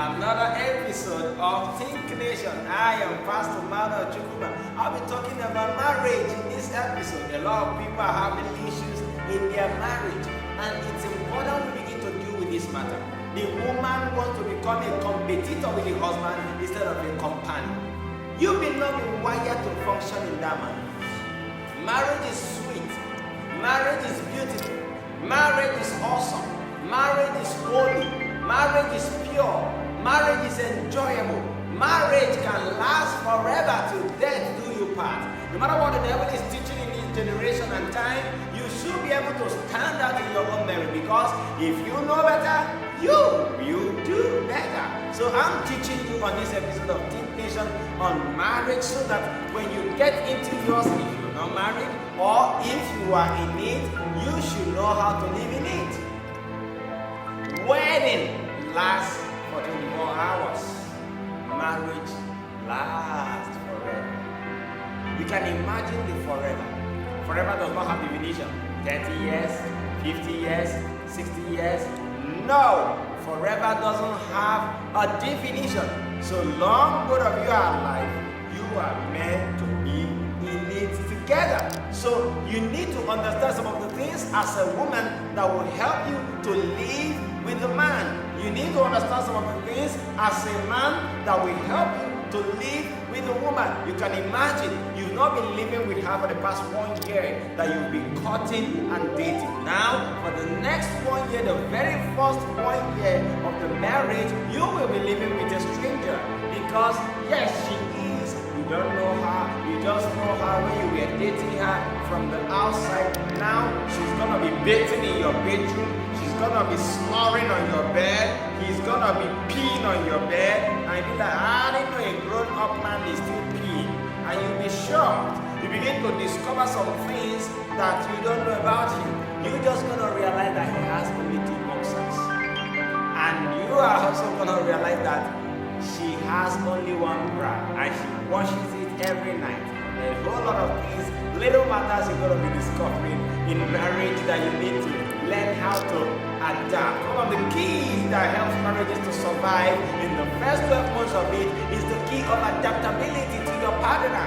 another episode of ThinkNation. I am Pastor Mano Chukuma. I'll be talking about marriage in this episode. A lot of people are having issues in their marriage, and it's important we begin to deal with this matter. The woman wants to become a competitor with the husband instead of a companion. You may not be wired to function in that manner. Marriage is sweet. Marriage is beautiful. Marriage is awesome. Marriage is holy. Marriage is pure. Marriage is enjoyable. Marriage can last forever till death do you part. No matter what the devil is teaching in this generation and time, you should be able to stand out in your own marriage, because if you know better, you do better. So I'm teaching you on this episode of ThinkNation on marriage, so that when you get into yours, if you're not married or if you are in it, you should know how to live in it. Wedding lasts for 24 hours. Marriage lasts forever. You can imagine the forever. Forever does not have definition. 30 years, 50 years, 60 years. No, forever doesn't have a definition. So long both of you are alive, you are meant to be in it together. So you need to understand some of the things as a woman that will help you to live with the man. You need to understand some of the things as a man that will help you to live with a woman. You can imagine you've not been living with her for the past 1 year, that you'll be courting and dating. Now, for the next 1 year, the very first 1 year of the marriage, you will be living with a stranger, because yes, she is. You don't know her. You just know her when you were dating her from the outside. Now, she's gonna be bathing in your bedroom. She's gonna be snoring on your bed. He's gonna be peeing on your bed. And you'll be like, I didn't know a grown-up man is still peeing. And you'll be shocked. You begin to discover some things that you don't know about him. You're just gonna realize that he has only 2 boxers. And you are also gonna realize that she has only 1 bra, and she washes it every night. There's a whole lot of things, little matters you're going to be discovering in marriage that you need to learn how to adapt. One of the keys that helps marriages to survive in the first 12 months of it is the key of adaptability to your partner.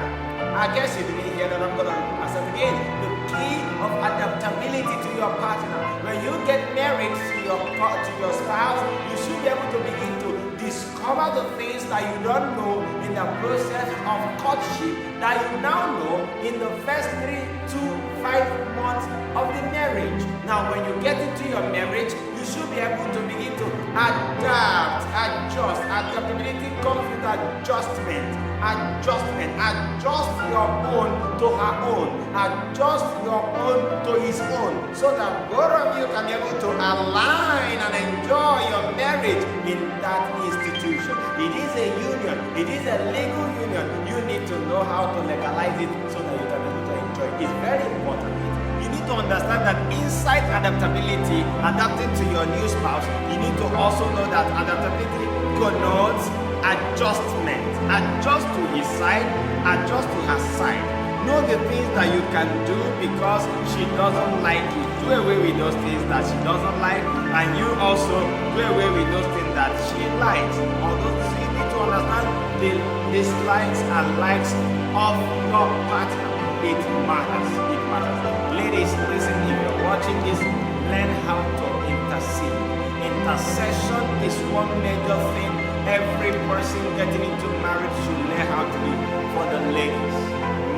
I guess you didn't hear that. I'm going to ask it again. The key of adaptability to your partner. When you get married to your spouse, you should be able to begin to discover the things that you don't know in the process of courtship that you now know in the first 3 to 5 months of the marriage. Now, when you get into your marriage, you should be able to begin to adapt, adjust. Adaptability comes with adjustment. Adjust your own to her own. Adjust your own to his own, so that both of you can be able to align and enjoy your marriage in that institution. It is a union. It is a legal union. You need to know how to legalize it so that you can be able to enjoy it. It's very important. You need to understand that inside adaptability, adapting to your new spouse, you need to also know that adaptability connotes adjustment. Adjust to his side, adjust to her side. Know the things that you can do because she doesn't like it. Do away with those things that she doesn't like, and you also do away with those things that she likes. Although you need to understand the dislikes and likes of your partner. It matters. It matters. Ladies, listen, if you're watching this, learn how to intercede. Intercession is one major thing every person getting into marriage should learn how to do. For the ladies,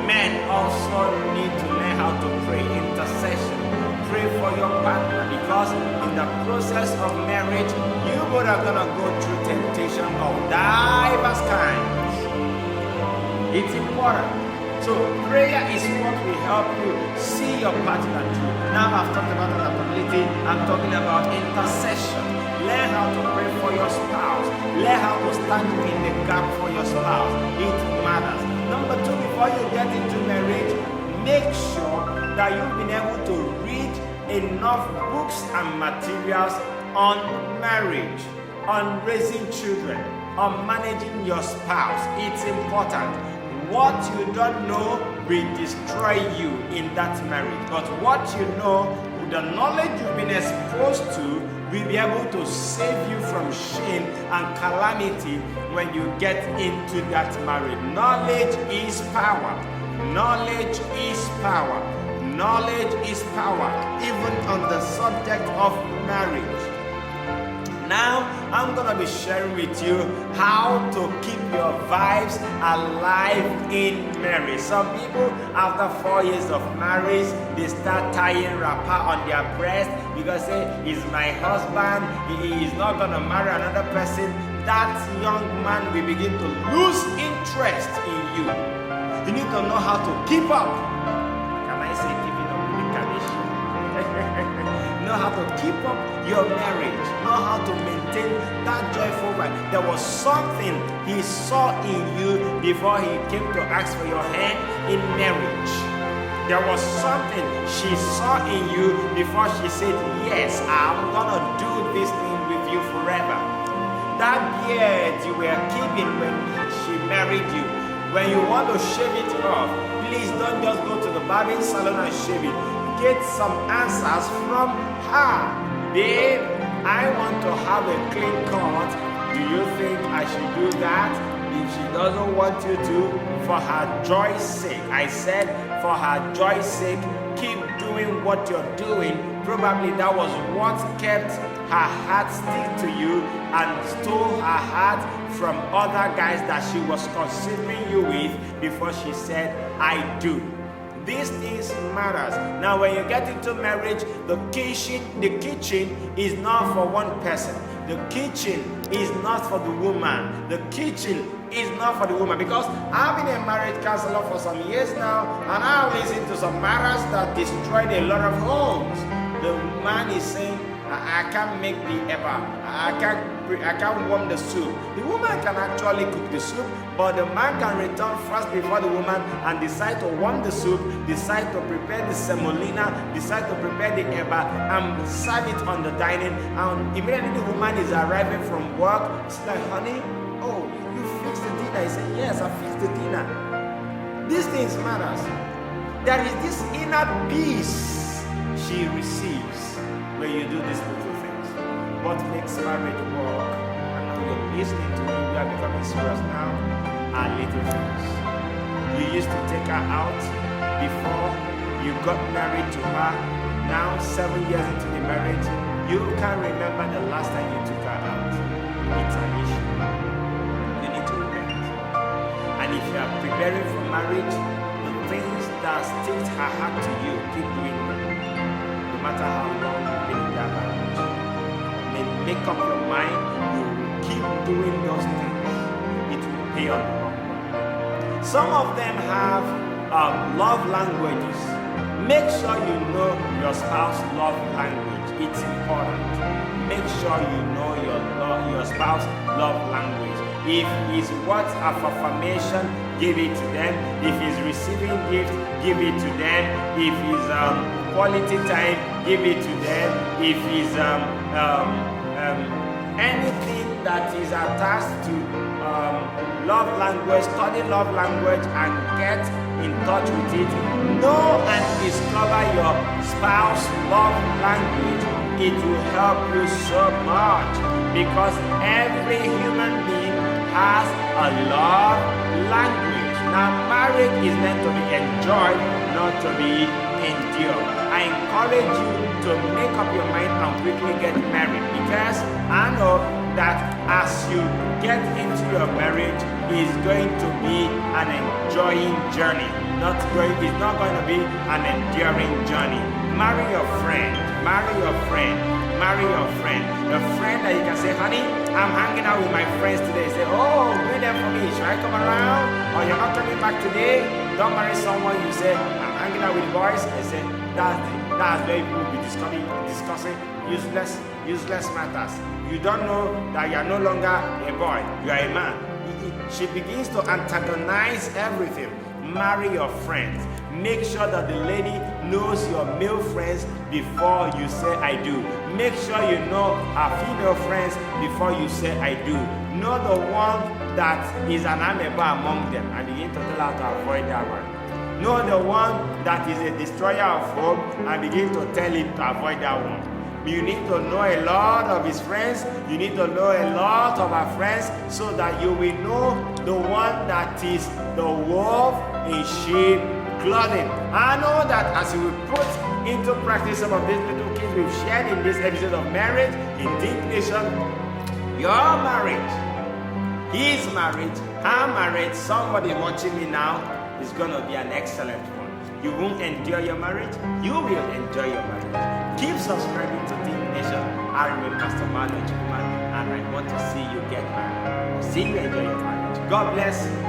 men also need to learn how to pray. Intercession. Pray for your partner, because in the process of marriage, you both are gonna go through temptation of diverse kinds. It's important. So prayer is what will help you see your partner through. Now I've talked about adaptability. I'm talking about intercession. Learn how to pray for your spouse. Learn how to stand in the gap for your spouse. It matters. Number 2, before you get into marriage, make sure that you've been able to read enough books and materials on marriage, on raising children, on managing your spouse. It's important. What you don't know will destroy you in that marriage. But what you know, the knowledge you've been exposed to, will be able to save you from shame and calamity when you get into that marriage. Knowledge is power. Knowledge is power. Knowledge is power, even on the subject of marriage. Now, I'm going to be sharing with you how to keep your vibes alive in marriage. Some people, after 4 years of marriage, they start tying wrapper on their breast because he's my husband, he is not going to marry another person. That young man will begin to lose interest in you. You need to know how to keep up. Can I say keeping up with the condition? Know how to keep up your marriage. Know how to maintain that joyful vibe. There was something he saw in you before he came to ask for your hand in marriage. There was something she saw in you before she said, yes, I'm gonna do this thing with you forever. That beard you were keeping when she married you, when you want to shave it off, please don't just go to the barbing salon and shave it. Get some answers from her. Babe, I want to have a clean cut. Do you think I should do that? If she doesn't want you to, for her joy's sake, I said for her joy's sake, keep doing what you're doing. Probably that was what kept her heart stick to you and stole her heart from other guys that she was considering you with before she said, I do. These things matters. Now when you get into marriage, the kitchen is not for one person. The kitchen is not for the woman. The kitchen is not for the woman, because I've been a marriage counselor for some years now, and I've listened to some matters that destroyed a lot of homes. The man is saying, I can't make the eba. I can't warm the soup. The woman can actually cook the soup, but the man can return first before the woman and decide to warm the soup, decide to prepare the semolina, decide to prepare the eba, and serve it on the dining. And immediately the woman is arriving from work. She's like, honey, oh, you fixed the dinner. He said, yes, I fixed the dinner. These things matters. There is this inner peace she receives when you do these little things. What makes marriage work? I know you're listening to me, we are becoming serious now, are little things. You used to take her out before you got married to her. Now, 7 years into the marriage, you can't remember the last time you took her out. It's an issue. You need to repent. And if you are preparing for marriage, the things that stick her heart to you, keep doing them. No matter how long you've been in that marriage. Then make up your mind, you will keep doing those things. It will pay off. Some of them have love languages. Make sure you know your spouse's love language. It's important. Make sure you know your spouse's love language. If it's words of affirmation, give it to them. If it's receiving gifts, give it to them. If it's quality time, give it to them. If it's anything that is attached to love language, study love language and get in touch with it. Know and discover your spouse's love language. It will help you so much, because every human being has a love language. Now, marriage is meant to be enjoyed, not to be endured. I encourage you to make up your mind and quickly get married, because I know that as you get into your marriage, it's going to be an enjoying journey. It's not going to be an enduring journey. Marry your friend. Marry your friend. Marry your friend. The friend that you can say, honey, I'm hanging out with my friends today. Say, oh, bring them for me. Should I come around? Or you're not coming back today? Don't marry someone you say, I'm hanging out with boys. And say, that's where people will be discussing useless matters. You don't know that you're no longer a boy, you are a man. She begins to antagonize everything. Marry your friends. Make sure that the lady knows your male friends before you say I do. Make sure you know her female friends before you say I do. Know the one that is an ameba among them and begin to tell her to avoid that one. Know the one that is a destroyer of hope and begin to tell him to avoid that one. You need to know a lot of his friends. You need to know a lot of our friends so that you will know the one that is the wolf in sheep clothing. I know that as you will put into practice some of these little things we've shared in this episode of marriage, in ThinkNation, your marriage, his marriage, her marriage, somebody watching me now is going to be an excellent one. You won't endure your marriage, you will enjoy your marriage. Keep subscribing to ThinkNation. I remain Pastor Manuel Chukwuma, and I want to see you get married. See you enjoy your marriage. God bless.